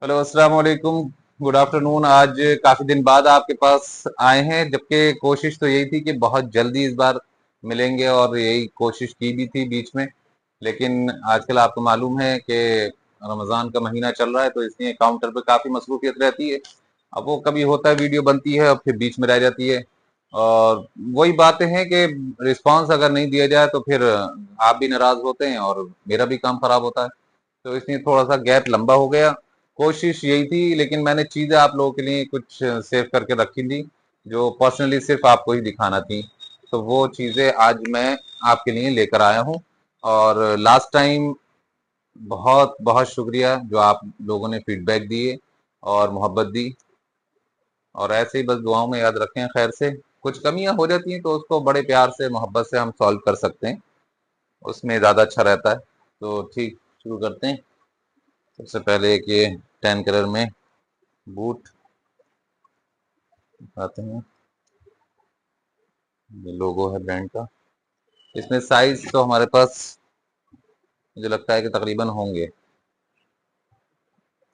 Hello, अस्सलाम वालेकुम। Good afternoon. आज काफी दिन बाद आपके पास आए हैं, जबकि कोशिश तो यही थी कि बहुत जल्दी इस बार मिलेंगे और यही कोशिश की भी थी बीच में। लेकिन आजकल आपको मालूम है कि रमजान का महीना चल रहा है, तो इसलिए काउंटर पे काफी मसरूफियत रहती है। अब वो कभी होता है वीडियो बनती है और फिर बीच में रह जाती है। और वही बातें हैं कि रिस्पांस अगर नहीं दिया जाए तो फिर आप भी नाराज होते हैं और मेरा भी काम खराब होता है। तो इसलिए थोड़ा सा गैप लंबा हो गया। कोशिश यही थी, लेकिन मैंने चीजें आप लोगों के लिए कुछ सेव करके रखी थी जो पर्सनली सिर्फ आपको ही दिखाना थी। तो वो चीजें आज मैं आपके लिए लेकर आया हूँ। और लास्ट टाइम बहुत बहुत शुक्रिया जो आप लोगों ने फीडबैक दिए और मोहब्बत दी। और ऐसे ही बस दुआओं में याद रखें। खैर से कुछ कमियां हो जाती हैं तो उसको बड़े प्यार से मोहब्बत से हम सॉल्व कर सकते हैं, उसमें ज़्यादा अच्छा रहता है। तो ठीक, शुरू करते हैं। सबसे पहले एक ये 10 कलर में बूट आते हैं। ये लोगो है ब्रांड का। इसमें साइज तो हमारे पास मुझे लगता है कि तकरीबन होंगे।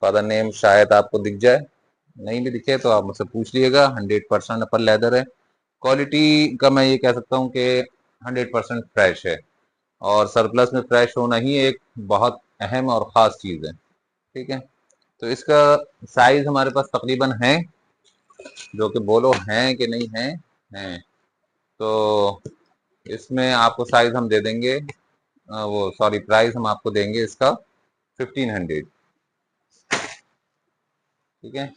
फादर नेम शायद आपको दिख जाए, नहीं भी दिखे तो आप मुझसे पूछ लिएगा। 100% अपर लेदर है। क्वालिटी का मैं ये कह सकता हूँ कि 100% फ्रेश है। और सरप्लस में फ्रेश होना ही एक बहुत अहम और ख़ास चीज़ है। ठीक है। तो इसका साइज हमारे पास तकरीबन है, जो कि बोलो हैं कि नहीं है। हैं। तो इसमें आपको साइज हम दे देंगे, वो सॉरी प्राइस हम आपको देंगे इसका 1500। ठीक है।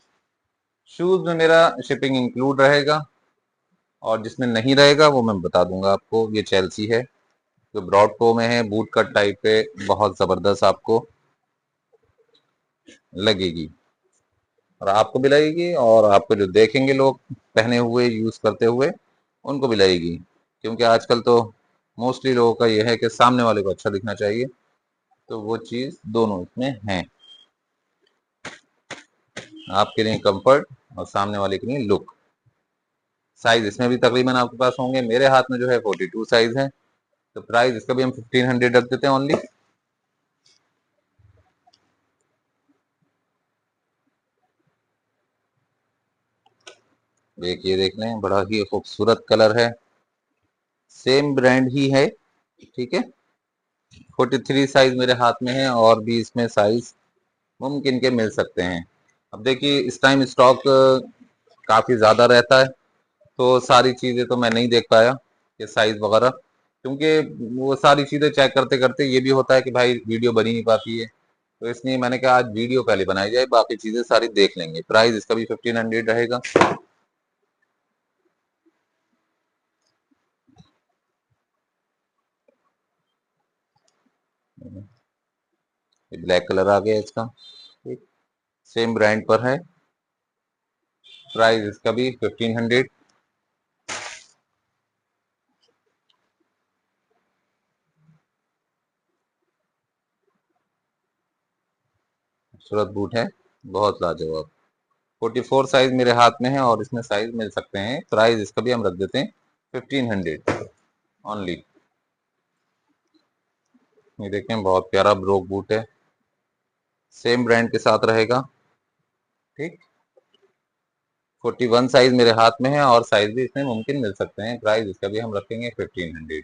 शूज में मेरा शिपिंग इंक्लूड रहेगा, और जिसमें नहीं रहेगा वो मैं बता दूंगा आपको। ये चेल्सी है जो ब्रॉड टो में है, बूट कट टाइप पे, बहुत जबरदस्त आपको लगेगी। और आपको भी लगेगी, और आपको जो देखेंगे लोग पहने हुए यूज करते हुए उनको भी लगेगी। क्योंकि आजकल तो मोस्टली लोगों का यह है कि सामने वाले को अच्छा दिखना चाहिए। तो वो चीज दोनों इसमें है, आपके लिए कंफर्ट और सामने वाले के लिए लुक। साइज इसमें भी तकरीबन आपके पास होंगे। मेरे हाथ में जो है 42 साइज है। तो प्राइस इसका भी हम 1500 रख देते हैं ओनली। एक ये देख लें, बड़ा ही खूबसूरत कलर है, सेम ब्रांड ही है। ठीक है। 43 साइज मेरे हाथ में है, और भी इसमें साइज मुमकिन के मिल सकते हैं। अब देखिए, इस टाइम स्टॉक काफ़ी ज़्यादा रहता है, तो सारी चीज़ें तो मैं नहीं देख पाया कि साइज़ वगैरह, क्योंकि वो सारी चीज़ें चेक करते करते ये भी होता है कि भाई वीडियो बनी नहीं पाती है। तो इसलिए मैंने कहा आज वीडियो पहले बनाई जाए, बाकी चीज़ें सारी देख लेंगे। प्राइस इसका भी 1500 रहेगा। ये ब्लैक कलर आ गया इसका। ठीक। सेम ब्रांड पर है। प्राइस इसका भी 1500। खूबसूरत बूट है, बहुत लाजवाब। 44 साइज मेरे हाथ में है, और इसमें साइज मिल सकते हैं। प्राइस इसका भी हम रख देते हैं 1500 ओनली। ये देखें, बहुत प्यारा ब्रोक बूट है, सेम ब्रांड के साथ रहेगा। ठीक। 41 साइज मेरे हाथ में है, और साइज भी इसमें मुमकिन मिल सकते हैं। प्राइस इसका भी हम रखेंगे 1500।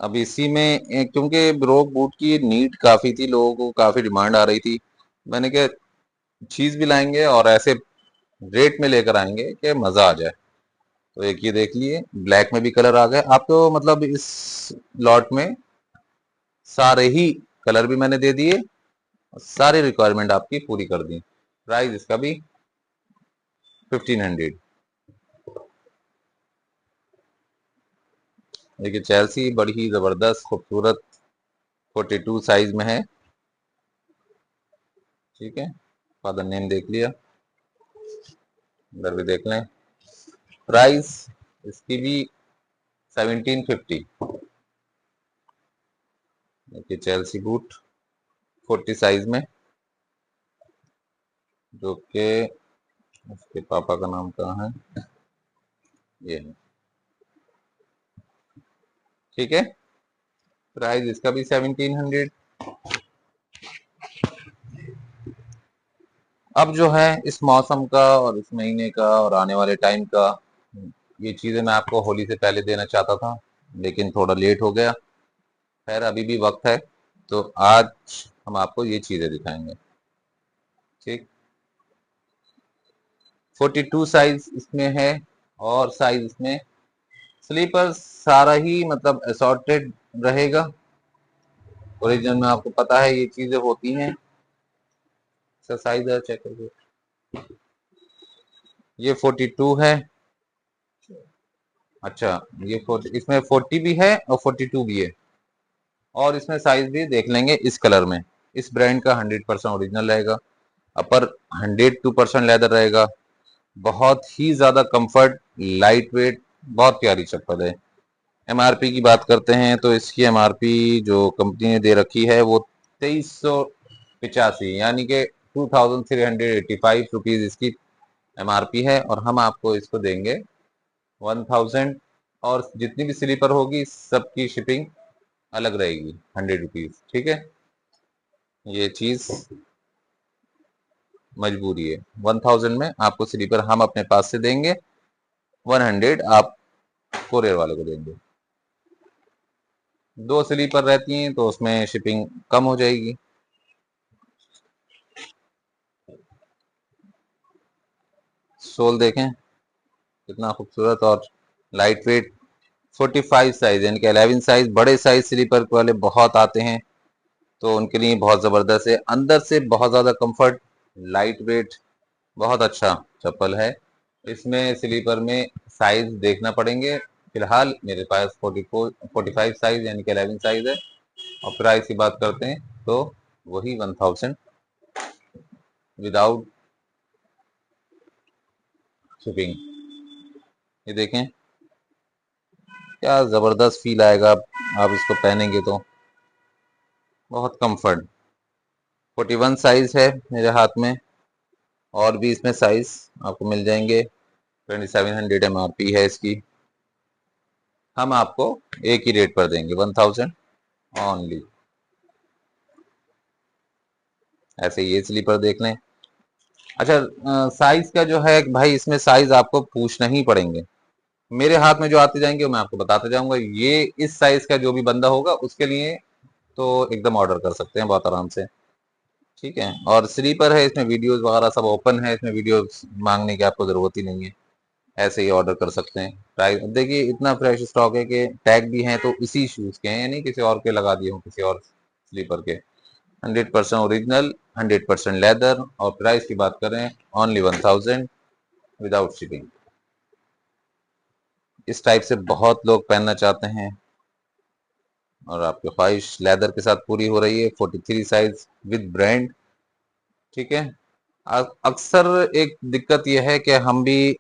अब इसी में क्योंकि ब्रोक बूट की नीड काफी थी, लोगों को काफी डिमांड आ रही थी, मैंने कहा चीज भी लाएंगे और ऐसे रेट में लेकर आएंगे कि मजा आ जाए। तो एक ये देख लिए, ब्लैक में भी कलर आ गए आपको। मतलब इस लॉट में सारे ही कलर भी मैंने दे दिए, सारी रिक्वायरमेंट आपकी पूरी कर दी। प्राइस इसका भी 1500। देखिए, चेल्सी बड़ी ही जबरदस्त खूबसूरत 42 साइज में है। ठीक है। फादर नेम देख लिया, इधर भी देख लें। प्राइस इसकी भी 1750। देखिए, चेल्सी बूट 40 साइज में, जो कि उसके पापा का नाम कहाँ है, ये है। ठीक है। प्राइस इसका भी 1700। अब जो है इस मौसम का और इस महीने का और आने वाले टाइम का, ये चीजें मैं आपको होली से पहले देना चाहता था, लेकिन थोड़ा लेट हो गया। खैर अभी भी वक्त है, तो आज हम आपको ये चीजें दिखाएंगे। ठीक, 42 साइज इसमें है, और साइज इसमें स्लीपर सारा ही मतलब असॉर्टेड रहेगा। ओरिजिनल में आपको पता है ये चीजें होती हैं। इसका साइज है, चेक करिए, ये 42 है। अच्छा, ये 40, इसमें 40 भी है और 42 भी है, और इसमें साइज भी देख लेंगे इस कलर में। इस ब्रांड का 100% ओरिजिनल रहेगा। अपर 102% लेदर रहेगा। बहुत ही ज्यादा कंफर्ट, लाइट वेट, बहुत प्यारी चप्पल है। एमआरपी की बात करते हैं तो इसकी एमआरपी जो कंपनी ने दे रखी है वो 2385, यानी कि 2385 रुपीज इसकी एमआरपी है, और हम आपको इसको देंगे 1000। और जितनी भी स्लीपर होगी सबकी शिपिंग अलग रहेगी, 100 रुपीज। ठीक है, ये चीज मजबूरी है। 1000 में आपको स्लीपर हम अपने पास से देंगे, 100 आप कोरियर वाले को देंगे। दो स्लीपर रहती हैं तो उसमें शिपिंग कम हो जाएगी। सोल देखें कितना खूबसूरत और लाइट वेट। 45 साइज यानी कि 11 साइज, बड़े साइज स्लीपर वाले बहुत आते हैं, तो उनके लिए बहुत ज़बरदस्त है। अंदर से बहुत ज़्यादा कंफर्ट, लाइट वेट, बहुत अच्छा चप्पल है। इसमें स्लीपर में साइज देखना पड़ेंगे। फिलहाल मेरे पास 45 साइज यानी कि 11 साइज है। और प्राइस की बात करते हैं तो वही 1000 विदाउट शिपिंग। ये देखें क्या ज़बरदस्त फील आएगा आप इसको पहनेंगे तो। बहुत कंफर्ट। 41 साइज है मेरे हाथ में, और भी इसमें साइज आपको मिल जाएंगे। 2700 एमआरपी है इसकी। हम आपको एक ही रेट पर देंगे, 1000 ओनली। ऐसे ये स्लीपर देख लें। अच्छा, साइज का जो है भाई, इसमें साइज आपको पूछना ही पड़ेंगे। मेरे हाथ में जो आते जाएंगे वो मैं आपको बताते जाऊंगा। ये इस साइज का जो भी बंदा होगा उसके लिए तो एकदम ऑर्डर कर सकते हैं बहुत आराम से। ठीक है, और स्लीपर है, इसमें वीडियोस वगैरह सब ओपन है, इसमें वीडियो मांगने की आपको जरूरत ही नहीं है। ऐसे ही ऑर्डर कर सकते हैं। प्राइस देखिए इतना फ्रेश स्टॉक है कि टैग भी हैं तो इसी शूज के हैं, यानी किसी और के लगा दिए हों, किसी और स्लीपर के। 100% ओरिजिनल, 100% लेदर, और प्राइस की बात करें ओनली 1000 विदाउट शिपिंग। इस टाइप से बहुत लोग पहनना चाहते हैं, और आपकी ख्वाहिश लेदर के साथ पूरी हो रही है। 43 साइज विद ब्रांड। ठीक है। अक्सर एक दिक्कत यह है कि हम भी,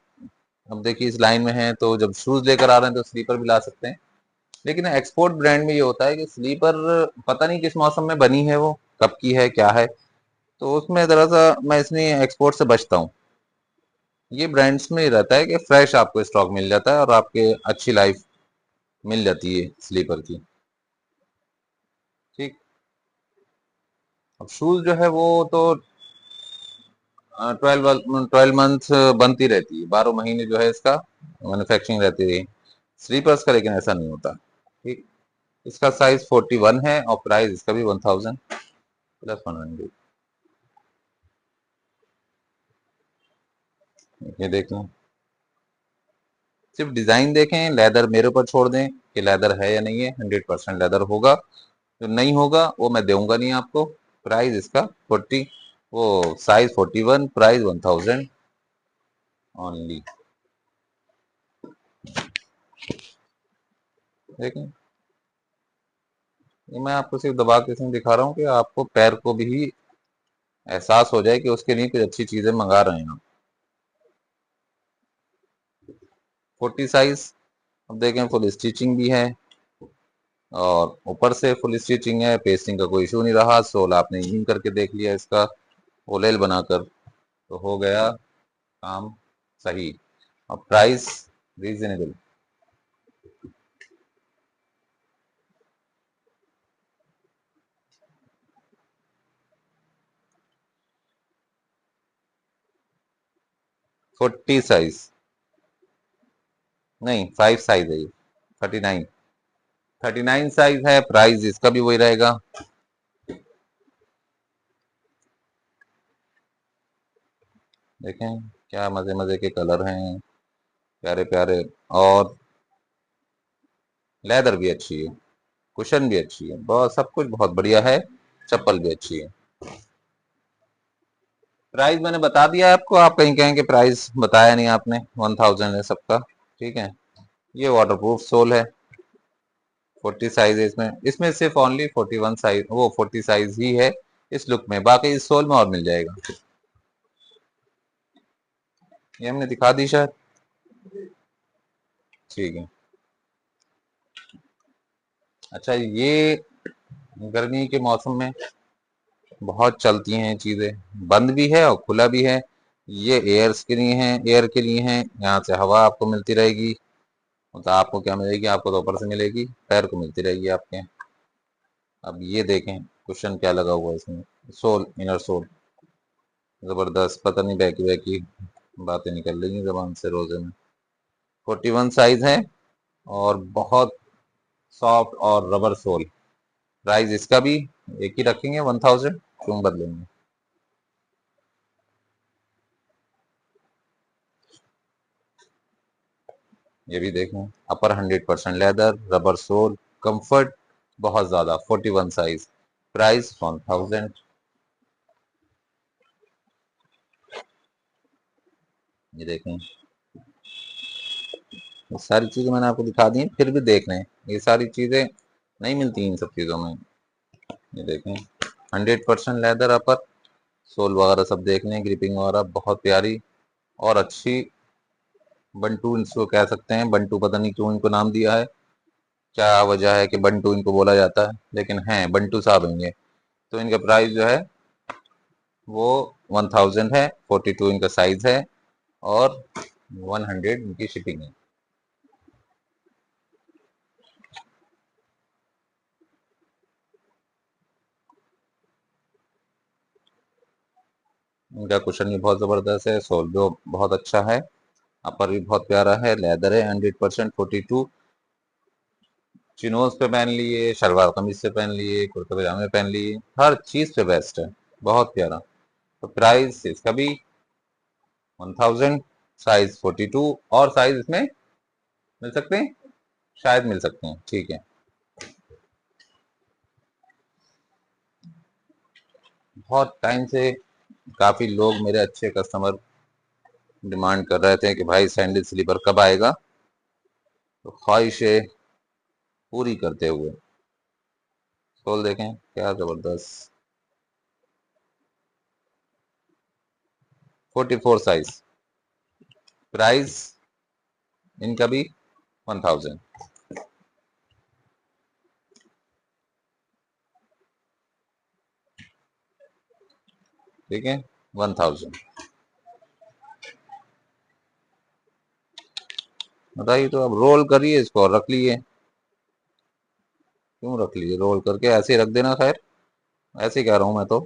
अब देखिए इस लाइन में हैं तो जब शूज लेकर आ रहे हैं तो स्लीपर भी ला सकते हैं। लेकिन एक्सपोर्ट ब्रांड में ये होता है कि स्लीपर पता नहीं किस मौसम में बनी है, वो कब की है, क्या है, तो उसमें जरा सा मैं इसलिए एक्सपोर्ट से बचता हूँ। ये ब्रांड्स में ही रहता है कि फ्रेश आपको स्टॉक मिल जाता है और आपके अच्छी लाइफ मिल जाती है स्लीपर की। ठीक। अब शूज जो है वो तो 12 मंथ बनती रहती है, 12 महीने जो है इसका मैन्युफैक्चरिंग रहती रही। स्लीपर्स का लेकिन ऐसा नहीं होता। ठीक। इसका साइज 41 है, और प्राइस इसका भी 1000 प्लस 100। ये देख लें, सिर्फ डिजाइन देखें, लेदर मेरे ऊपर छोड़ दें कि लेदर है या नहीं है। 100% लेदर होगा, जो नहीं होगा वो मैं दूंगा नहीं आपको। प्राइस इसका 40, वो साइज 41, प्राइस 1000 ओनली। देखें, ये मैं आपको सिर्फ दबा के इसमें दिखा रहा हूँ कि आपको पैर को भी एहसास हो जाए कि उसके लिए कुछ अच्छी चीजें मंगा रहे हैं आप। 40 साइज। अब देखें फुल स्टिचिंग भी है, और ऊपर से फुल स्टिचिंग है, पेस्टिंग का कोई इशू नहीं रहा। सोल आपने यूं करके देख लिया इसका, ओलेल बनाकर, तो हो गया काम सही। और प्राइस रीजनेबल। 40 साइज नहीं, 5 साइज है ये। 39, 39 साइज है। प्राइस इसका भी वही रहेगा। देखें क्या मजे मजे के कलर हैं, प्यारे प्यारे। और लेदर भी अच्छी है, कुशन भी अच्छी है, बहुत सब कुछ बहुत बढ़िया है। चप्पल भी अच्छी है। प्राइस मैंने बता दिया है आपको, आप कहीं कहेंगे प्राइस बताया नहीं आपने। 1000 है सबका, ठीक है। ये वाटरप्रूफ सोल है। 40 साइज है इसमें। इसमें सिर्फ ओनली 41 साइज, वो 40 साइज ही है इस लुक में। बाकी इस सोल में और मिल जाएगा। ये हमने दिखा दी शायद। ठीक है। अच्छा, ये गर्मी के मौसम में बहुत चलती हैं चीजें। बंद भी है और खुला भी है। ये एयर्स के लिए है, एयर के लिए है। यहाँ से हवा आपको मिलती रहेगी। मतलब आपको क्या मिलेगी, आपको तो ऊपर से मिलेगी, पैर को मिलती रहेगी आपके। अब ये देखें कुशन क्या लगा हुआ है इसमें। सोल, इनर सोल जबरदस्त। पता नहीं बैकी बैकी बातें निकल रही हैं जबान से रोजे में। 41 साइज है और बहुत सॉफ्ट और रबर सोल। प्राइस इसका भी एक ही रखेंगे, 1000। क्यों बदलेंगे। ये भी देखें, अपर 100% लेदर, रबर सोल, कंफर्ट बहुत ज्यादा। 41 साइज, प्राइस 1000। ये देखें, ये सारी चीजें मैंने आपको दिखा दी हैं, फिर भी देख रहे हैं। ये सारी चीजें नहीं मिलती इन सब चीजों में। ये देखें, 100% लेदर अपर, सोल वगैरह सब देख लें, ग्रिपिंग वगैरह बहुत प्यारी और अच्छी। बंटू इसको कह सकते हैं। बंटू पता नहीं क्यों इनको नाम दिया है, क्या वजह है कि बंटू इनको बोला जाता है, लेकिन हैं बंटू साहब हैं ये। तो इनका प्राइस जो है वो 1000 है। 42 इनका साइज है और 100 इनकी शिपिंग है। इनका कुशन भी बहुत जबरदस्त है, सोल भी बहुत अच्छा है, अपर भी बहुत प्यारा है, लेदर है 100%। 42 चिनोज पे पहन लिए, शलवार कमीज से पहन लिए, कुर्ते पजामे पहन लिए, हर चीज पे बेस्ट है, बहुत प्यारा। तो प्राइस इसका भी 1000, साइज 42। और साइज इसमें मिल सकते हैं, शायद मिल सकते हैं, ठीक है। बहुत टाइम से काफी लोग मेरे अच्छे कस्टमर डिमांड कर रहे थे कि भाई सैंडल स्लीपर कब आएगा। तो ख्वाहिशें पूरी करते हुए सोल देखें क्या जबरदस्त। 44 साइज, प्राइस इनका भी 1000। ठीक है, 1000। बताइए, तो अब रोल करिए इसको और रख लिए। क्यों रख लिए, रोल करके ऐसे ही रख देना। खैर, ऐसे ही कह रहा हूँ मैं तो।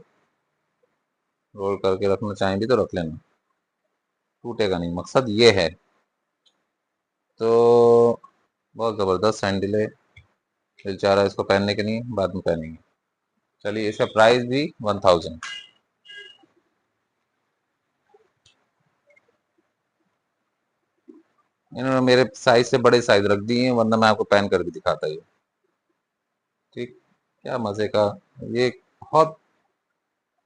रोल करके रखना चाहें भी तो रख लेना, टूटेगा नहीं, मकसद ये है। तो बहुत ज़बरदस्त सैंडल है। दिल चाह रहा है इसको पहनने के लिए, बाद में पहनेंगे। चलिए, इसका प्राइस भी 1000। इन्होंने मेरे साइज से बड़े साइज रख दिए हैं, वरना मैं आपको पहन कर भी दिखाता ही। ठीक, क्या मजे का। ये बहुत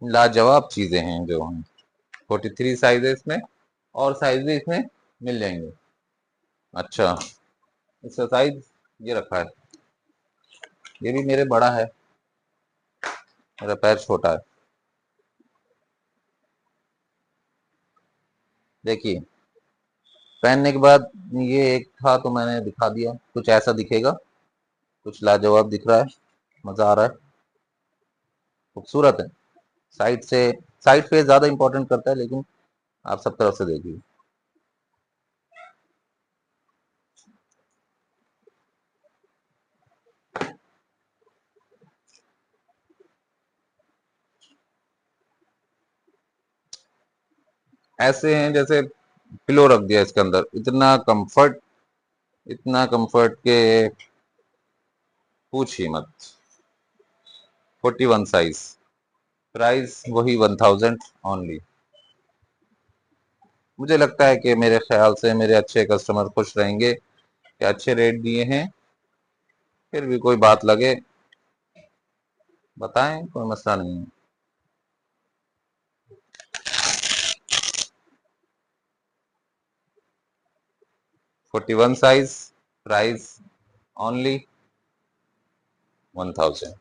लाजवाब चीजें हैं जो हैं। 43 साइज है इसमें, और साइज भी इसमें मिल जाएंगे। अच्छा, इसका साइज ये रखा है। ये भी मेरे बड़ा है, मेरा पैर छोटा है। देखिए, पहनने के बाद ये एक था तो मैंने दिखा दिया। कुछ ऐसा दिखेगा, कुछ लाजवाब दिख रहा है, मजा आ रहा है, खूबसूरत है। साइड से, साइड फेस ज्यादा इंपॉर्टेंट करता है, लेकिन आप सब तरफ से देखिए। ऐसे हैं जैसे पिलो रख दिया इसके अंदर, इतना कंफर्ट के पूछिए मत। 41 साइज, प्राइस वही 1000 ओनली। मुझे लगता है कि मेरे ख्याल से मेरे अच्छे कस्टमर खुश रहेंगे कि अच्छे रेट दिए हैं। फिर भी कोई बात लगे बताएं, कोई मसला नहीं है। 41 साइज, प्राइस ओनली 1000।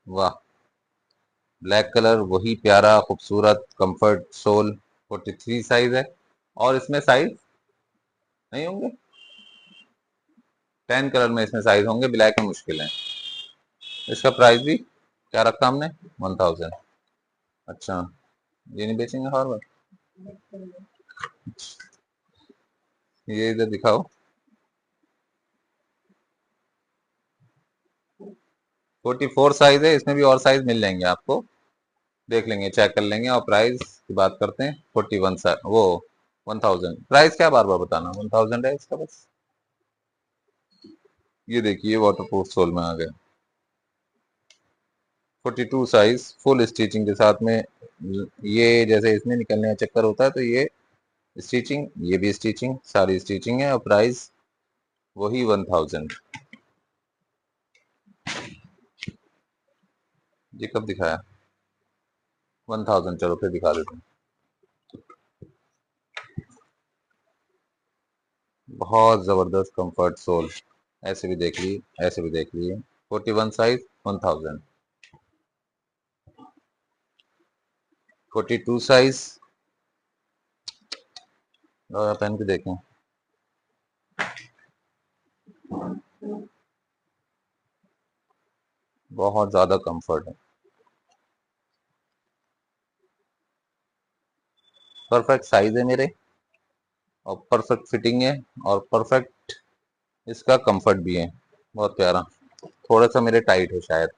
वाह, ब्लैक कलर वही प्यारा खूबसूरत कंफर्ट सोल। 43 साइज है, और इसमें साइज नहीं होंगे? 10 कलर में इसमें साइज होंगे, ब्लैक में मुश्किल है। इसका प्राइस भी क्या रखा हमने? 1000। अच्छा, ये नहीं बेचेंगे हर बार? ये इधर दिखाओ। 44 साइज है, इसमें भी और साइज मिल जाएंगे आपको, देख लेंगे, चेक कर लेंगे। और प्राइस की बात करते हैं। 41 वो 1000, प्राइस क्या बार बार बताना, 1000 है इसका बस। ये देखिए वाटर प्रूफ सोल में आ गया। 42 साइज फुल स्टिचिंग के साथ में। ये जैसे इसमें निकलने का चक्कर होता है तो ये स्टिचिंग, ये भी स्टिचिंग, सारी स्टिचिंग है। और प्राइस वही 1000। ये कब दिखाया? 1000, चलो फिर दिखा देते हैं। बहुत जबरदस्त कंफर्ट सोल, ऐसे भी देख लिए, ऐसे भी देख लिए। 41 साइज 1000। 42 साइज, पहन के देखें। बहुत ज्यादा कंफर्ट है, परफेक्ट साइज है मेरे, और परफेक्ट फिटिंग है, और परफेक्ट इसका कंफर्ट भी है। बहुत प्यारा। थोड़ा सा मेरे टाइट है शायद,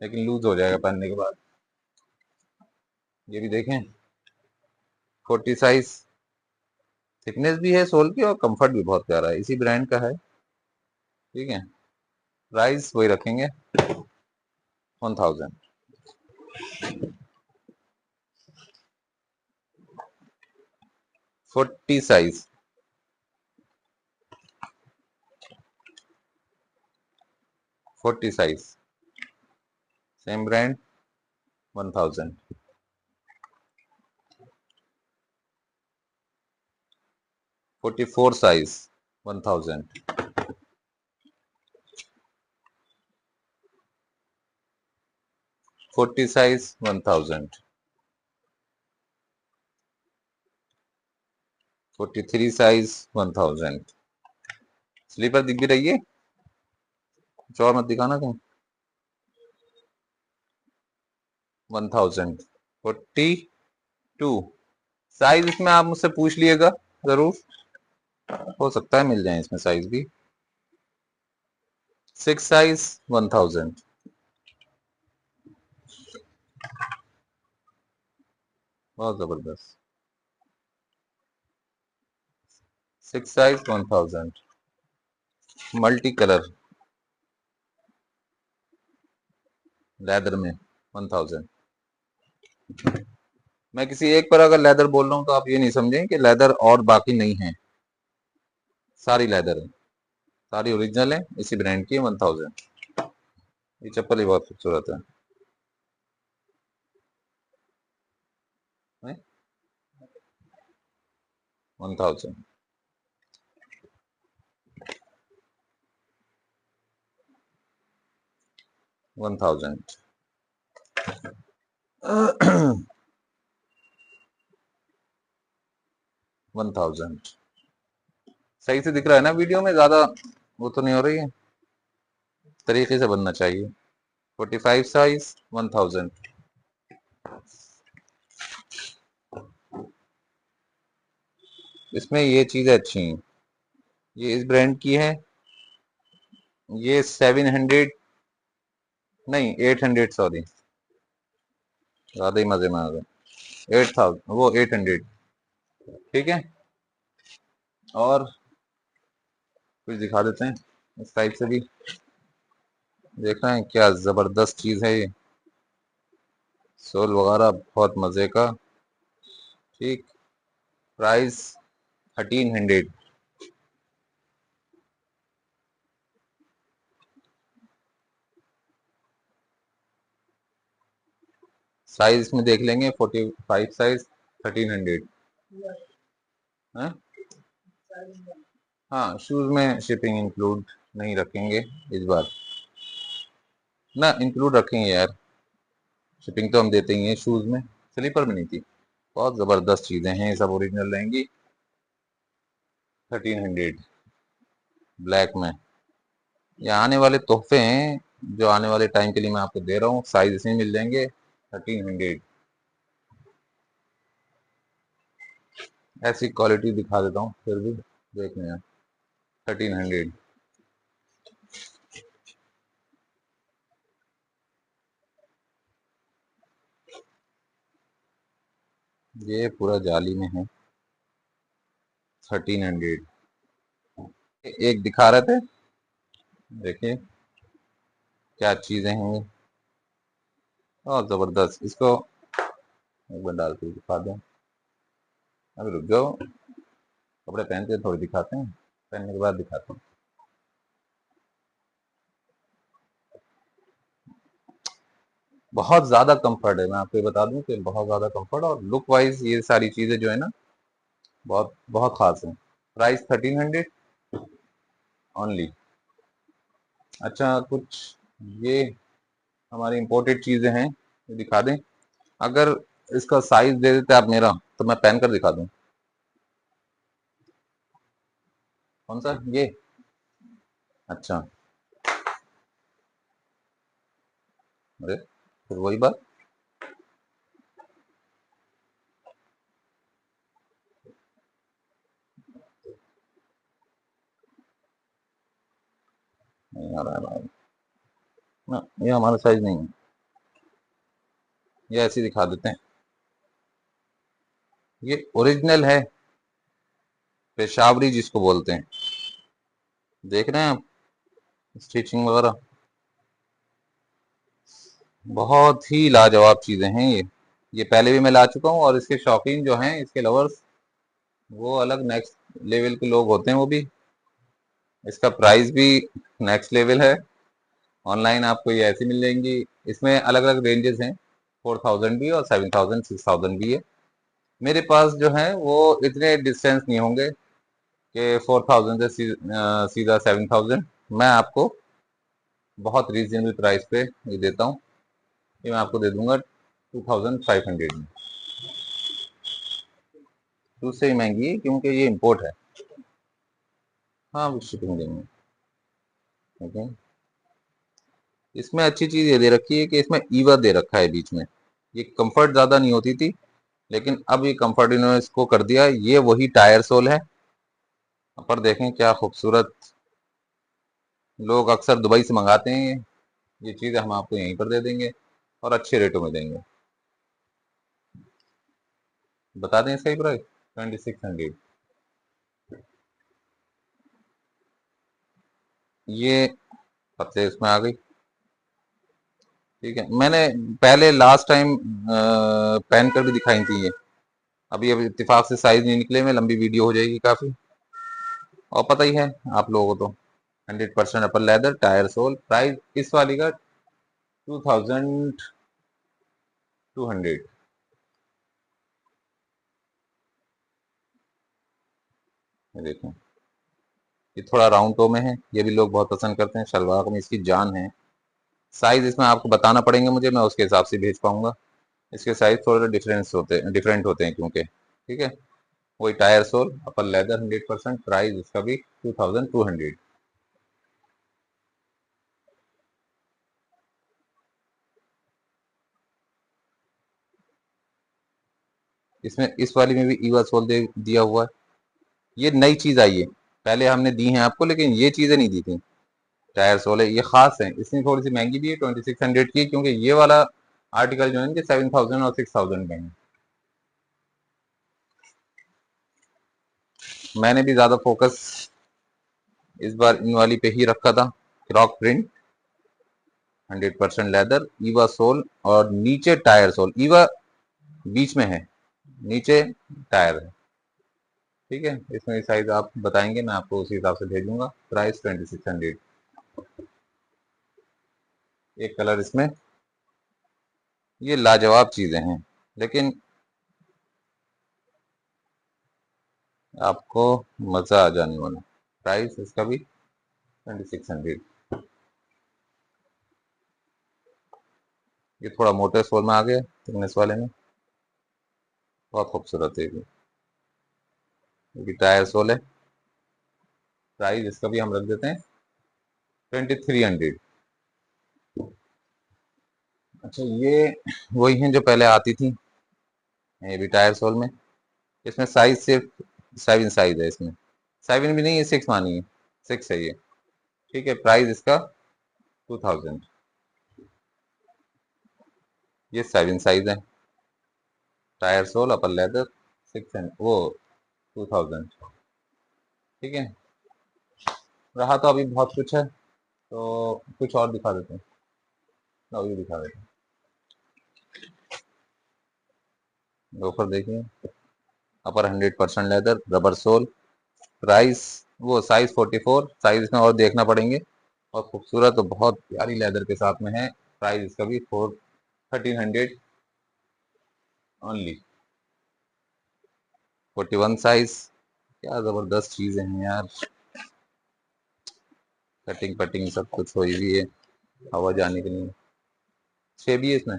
लेकिन लूज हो जाएगा पहनने के बाद। ये भी देखें, 40 साइज, थिकनेस भी है सोल की और कंफर्ट भी बहुत प्यारा है, इसी ब्रांड का है। ठीक है, प्राइस वही रखेंगे 1000। 40 size, 40 size, same brand, 1000। 44 size 1000। 40 size 1000। 43 size 1000। Slipper दिख भी रही है, कुछ और मत दिखाना कहीं। 1000। 42 साइज, इसमें आप मुझसे पूछ लिएगा जरूर, हो सकता है मिल जाए इसमें साइज भी। 6 साइज 1000। बहुत जबरदस्त। 6 साइज 1000, मल्टी कलर लेदर में 1000। मैं किसी एक पर अगर लेदर बोल रहा हूँ तो आप ये नहीं समझें कि लेदर और बाकी नहीं है, सारी लेदर है, सारी ओरिजिनल है, इसी ब्रांड की है। 1000। ये चप्पल ही बहुत खूबसूरत है। 1000। 1000। 1000। सही से दिख रहा है ना वीडियो में? ज्यादा वो तो नहीं हो रही है? तरीके से बनना चाहिए। 45 साइज 1000। इसमें ये चीजें अच्छी हैं, ये इस ब्रांड की है। ये 700, नहीं 800, सॉरी, ज्यादा ही मजे में आ गए। 8000, वो 800। ठीक है, और कुछ दिखा देते हैं इस टाइप से भी। देख रहे हैं क्या जबरदस्त चीज है ये, सोल वगैरह बहुत मजे का। ठीक, प्राइस 1300। साइज में देख लेंगे 45 साइज, 1300 है। हाँ, शूज में शिपिंग इंक्लूड नहीं रखेंगे इस बार, ना इंक्लूड रखेंगे यार, शिपिंग तो हम देते ही हैं शूज में, स्लीपर में नहीं थी। बहुत जबरदस्त चीजें हैं, ये सब ओरिजिनल रहेंगी। 1300 ब्लैक में। ये आने वाले तोहफे हैं जो आने वाले टाइम के लिए मैं आपको दे रहा हूँ, साइज इसमें मिल जाएंगे 1300। ऐसी क्वालिटी दिखा देता हूँ फिर भी देखने हैं। 1300। ये पूरा जाली में है। 1300। एक दिखा रहे थे, देखिए क्या चीजें हैं ये, और जबरदस्त। इसको एक बार डाल के दिखा दें। अभी रुक जाओ, कपड़े पहनते थोड़ी दिखाते हैं, पहनने के बाद दिखाते हैं। बहुत ज्यादा कंफर्ट है, मैं आपको ये बता दूं कि बहुत ज्यादा कंफर्ट, और लुक वाइज ये सारी चीजें जो है ना, बहुत बहुत खास है। Price 1300 only. अच्छा, कुछ ये हमारी इंपोर्टेड चीजें हैं, ये दिखा दें। अगर इसका साइज दे देते आप मेरा, तो मैं पहन कर दिखा दूं। कौन सा, ये? अच्छा, अरे फिर वही बात। नहीं आ रहा है भाई, ना ये हमारा साइज नहीं है। ये ऐसे ही दिखा देते हैं। ये ओरिजिनल है, पेशावरी जिसको बोलते हैं। देख रहे हैं आप स्टिचिंग वगैरह, बहुत ही लाजवाब चीजें हैं ये पहले भी मैं ला चुका हूँ, और इसके शौकीन जो हैं, इसके लवर्स, वो अलग नेक्स्ट लेवल के लोग होते हैं वो भी। इसका प्राइस भी नेक्स्ट लेवल है। ऑनलाइन आपको ये ऐसी मिल जाएंगी। इसमें अलग अलग रेंजेस हैं, 4000 भी और 7000, 6000 भी है। मेरे पास जो है वो इतने डिस्टेंस नहीं होंगे कि 4000 से सीधा 7000। मैं आपको बहुत रीजनेबल प्राइस पे ये देता हूँ। ये मैं आपको दे दूंगा 2500 में। दूसरे ही महंगी है क्योंकि ये इंपोर्ट है। हाँ, वो शिपिंग देंगे। ठीक है, इसमें अच्छी चीज ये दे रखी है कि इसमें ईवा दे रखा है बीच में। ये कंफर्ट ज्यादा नहीं होती थी, लेकिन अब ये कंफर्ट इन्होंने इसको कर दिया है। ये वही टायर सोल है, पर देखें क्या खूबसूरत। लोग अक्सर दुबई से मंगाते हैं ये चीज़ें, हम आपको यहीं पर दे देंगे और अच्छे रेटों में देंगे। बता दें इसका प्राइस 2600। ये पतले इसमें आ गई। ठीक है, मैंने पहले लास्ट टाइम पहन कर भी दिखाई थी ये। अभी अभी इत्तेफाक से साइज नहीं निकले में, लंबी वीडियो हो जाएगी काफी। और पता ही है आप लोगों को तो, 100% अपर लेदर टायर सोल। प्राइस इस वाली का 2200। ये देखें, ये थोड़ा राउंड टो में है, ये भी लोग बहुत पसंद करते हैं। शलवार में इसकी जान है। साइज इसमें आपको बताना पड़ेंगे मुझे, मैं उसके हिसाब से भेज पाऊंगा। इसके साइज थोड़े डिफरेंट होते हैं क्योंकि, ठीक है। वही tyre sole, upper leather, 100%। Price इसका भी 2200। इसमें इस वाली में भी ईवा सोल दे दिया हुआ है। ये नई चीज आई है, पहले हमने दी है आपको, लेकिन ये चीजें नहीं दी थी। टायर सोल है, ये खास है। इसमें थोड़ी सी महंगी भी है, 2600 की, क्योंकि ये वाला आर्टिकल जो है इनके 7000 और 6000 में है। मैंने भी ज्यादा फोकस इस बार इन वाली पे ही रखा था। क्रॉक प्रिंट, 100% लेदर, ईवा सोल और नीचे टायर सोल। ईवा बीच में है, नीचे टायर है। ठीक है, इसमें साइज आप बताएंगे, मैं आपको उसी हिसाब से भेजूंगा। प्राइस 2600। एक कलर इसमें, ये लाजवाब चीजें हैं, लेकिन आपको मजा आ जाने वाला। प्राइस इसका भी 2600। ये थोड़ा मोटे सोल में आ गया, थिकनेस वाले में, बहुत खूबसूरत है ये टायर सोल है। प्राइस इसका भी हम रख देते हैं 2300। अच्छा, ये वही हैं जो पहले आती थी, ये भी टायर सोल में। इसमें साइज सिर्फ 7 साइज है इसमें। 7 भी नहीं है, 6 मानिए, 6 है ये। ठीक है, प्राइस इसका 2000। ये 7 साइज है, tyre sole, upper leather, 6 and वो 2000। ठीक है, रहा तो अभी बहुत कुछ है, तो कुछ और दिखा देते हैं। अभी दिखा देते हैं, लोफर देखिए, अपर 100% लेदर, रबर सोल। प्राइस वो साइज 44, साइज में और देखना पड़ेंगे। और खूबसूरत तो बहुत प्यारी लेदर के साथ में है। प्राइस इसका भी 1300 ओनली। 41 साइज। क्या जबरदस्त चीजें हैं यार, कटिंग पटिंग सब कुछ हुई हुई है, हवा जाने के लिए। 6 भी है इसमें,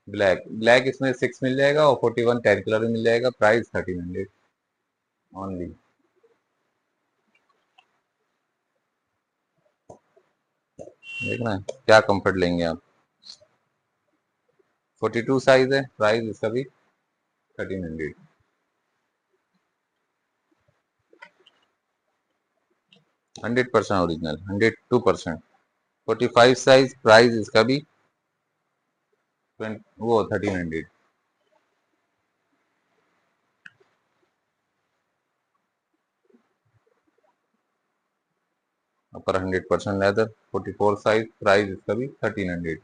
ब्लैक ब्लैक इसमें 6 मिल जाएगा, और 41 10 कलर में मिल जाएगा। Price 1300 only. देखना है क्या कंफर्ट लेंगे आप। 42 साइज है, प्राइस इसका भी 1300। 100% ओरिजिनल, 102%। 45 साइज, प्राइस इसका भी 1300। अपर 100% लेदर, 44 साइज, प्राइस इसका भी 1300।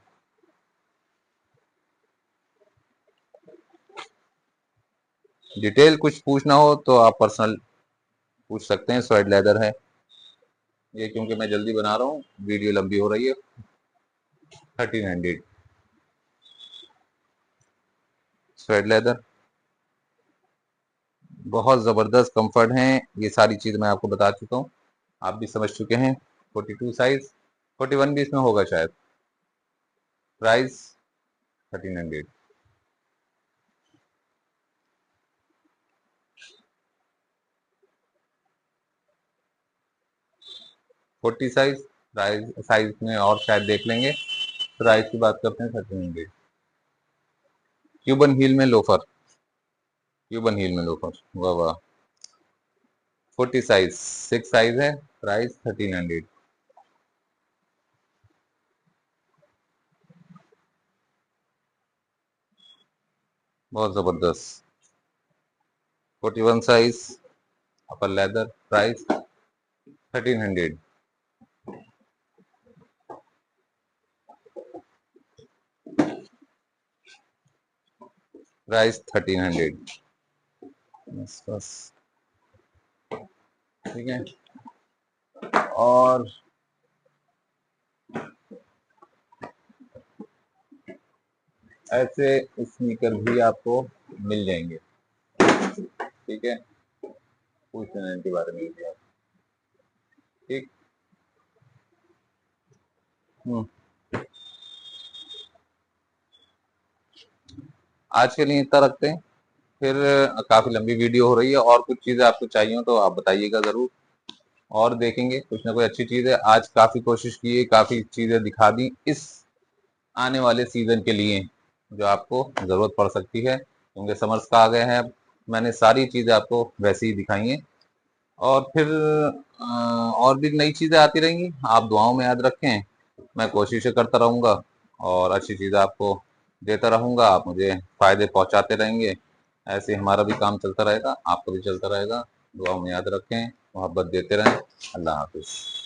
डिटेल कुछ पूछना हो तो आप पर्सनल पूछ सकते हैं। स्वेड लेदर है ये, क्योंकि मैं जल्दी बना रहा हूँ, वीडियो लंबी हो रही है। 1300 स्वेड लेदर, बहुत ज़बरदस्त कंफर्ट है। ये सारी चीज़ मैं आपको बता चुका हूँ, आप भी समझ चुके हैं। 42 साइज, 41 भी इसमें होगा शायद। प्राइस 1300। 40 साइज, प्राइस साइज में और शायद देख लेंगे। प्राइस की बात करते हैं 1300। क्यूबन हील में लोफर, क्यूबन हील में लोफर, वाह वाह। 40 साइज, 6 साइज है, प्राइस 1300। बहुत जबरदस्त। 41 साइज, अपर लेदर, प्राइस 1300। प्राइस 1300। बस बस, ठीक है। और ऐसे स्नीकर भी आपको मिल जाएंगे। ठीक है, पूछ लेना इनके बारे में भी आप। ठीक। हम्म, आज के लिए इतना रखते हैं, फिर काफी लंबी वीडियो हो रही है। और कुछ चीजें आपको चाहिए हो तो आप बताइएगा जरूर, और देखेंगे कुछ ना कोई अच्छी चीज है। आज काफी कोशिश की है, काफी चीजें दिखा दी इस आने वाले सीजन के लिए, जो आपको जरूरत पड़ सकती है, क्योंकि समर्स का आ गए हैं अब। मैंने सारी चीजें आपको वैसे ही दिखाई हैं। और फिर और भी नई चीजें आती रहेंगी, आप दुआओं में याद रखें। मैं कोशिशें करता रहूंगा, और अच्छी चीजें आपको देता रहूंगा, आप मुझे फायदे पहुंचाते रहेंगे। ऐसे हमारा भी काम चलता रहेगा, आपका भी चलता रहेगा। दुआ में याद रखें, मोहब्बत देते रहें। अल्लाह हाफिज़।